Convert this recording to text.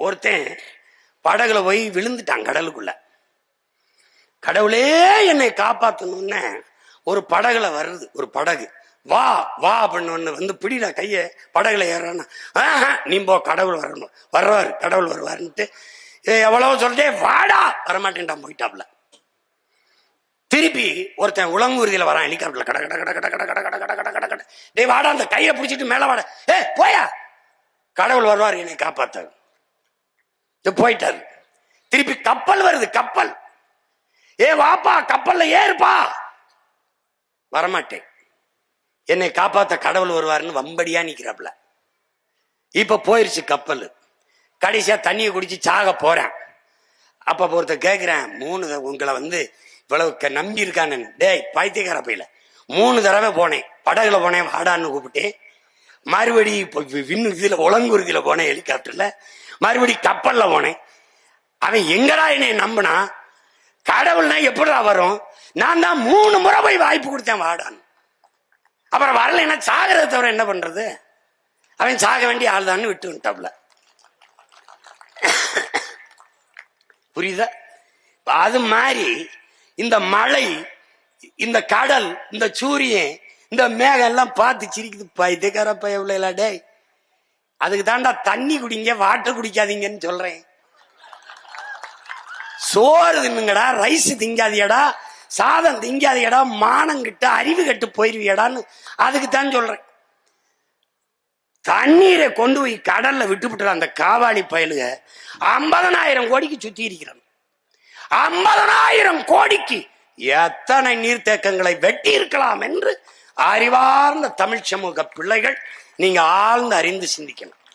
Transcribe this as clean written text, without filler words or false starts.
ஒருத்தன் படகுல போய் விழுந்துட்டான் கடலுக்குள்ள. கடவுளே என்னை காப்பாத்தணும்னு ஒரு படகுல வருது, ஒரு படகு வா வா அப்படின்னு வந்து பிடிடா கைய படகுல ஏறானா, நீ போ கடவுள் வரணும் வர்றாரு கடவுள் வருவாருன்ட்டு எவ்வளவு சொல்லிட்டே வாடா வரமாட்டேன்டான், போயிட்டாப்ல. திருப்பி ஒருத்தன் உலங்கூர்தியில வரான் ஹெலிகாப்டர்ல, கட கட கட கட கட கட கட கட கட கட டேய் வாடா அந்த கையை பிடிச்சிட்டு மேல வாடா, போயா கடவுள் வருவார் என்னை காப்பாத்தாரு, போயிட்டாரு. திருப்பி கப்பல் வருது, கப்பல் வாப்பா கப்பல்ல ஏறுப்பா, வரமாட்டேன் என்னை காப்பாத்த கடவுள் வருவாருன்னு வம்படியா நிக்கிறாப்ல. இப்ப போயிருச்சு கப்பல், கடைசியா தண்ணியை குடிச்சு சாக போறேன். அப்ப ஒருத்தர் கேட்கிறேன், உங்களை வந்து இவ்வளவு நம்பி இருக்கானு, டேய் பைத்தியக்கார பையில 3 தடவை போனேன், படகுல போனேன் வாடான்னு கூப்பிட்டேன், மறுபடி விண்ணுல உலங்குருதியில போனேன் ஹெலிகாப்டர்ல, மறுபடி கப்பல்ல போனேன். அவன் எங்கடா என்னை நம்பினா, கடவுள்னா எப்படிடா வரும், நான் தான் 3 முறை போய் வாய்ப்பு கொடுத்தேன் வாடான்னு. அப்புறம் வரல என்ன சாகிறத தவிர என்ன பண்றது, அவன் சாக வேண்டிய ஆள் தான் விட்டு விட்டாப்ல. புரியுதா? அது மாதிரி இந்த மழை, இந்த கடல், இந்த சூரியன், இந்த மேகம் எல்லாம் பார்த்து சிரிக்குது, பைத்தியக்கார பையவில்லை டேய், அதுக்கு தாண்டா தண்ணி குடிங்க வாட்டர் குடிக்காதீங்கன்னு சொல்றேன். சோறு தின்னுங்கடா, ரைஸ் திங்காதியடா, சாதம் திங்காதியடா, மானம் கிட்ட அறிவு கட்டு போயிருவியடான்னு அதுக்கு தான் சொல்றேன். தண்ணீரை கொண்டு போய் கடல்ல விட்டுவிட்டு அந்த காவாளி பயலுக 50,000 கோடிக்கு சுத்தி இருக்கிறான். 50,000 கோடிக்கு எத்தனை நீர்த்தேக்கங்களை வெட்டி இருக்கலாம் என்று அறிவார்ந்த தமிழ் சமூக பிள்ளைகள் நீங்க ஆழ்ந்து அறிந்து சிந்திக்கணும்.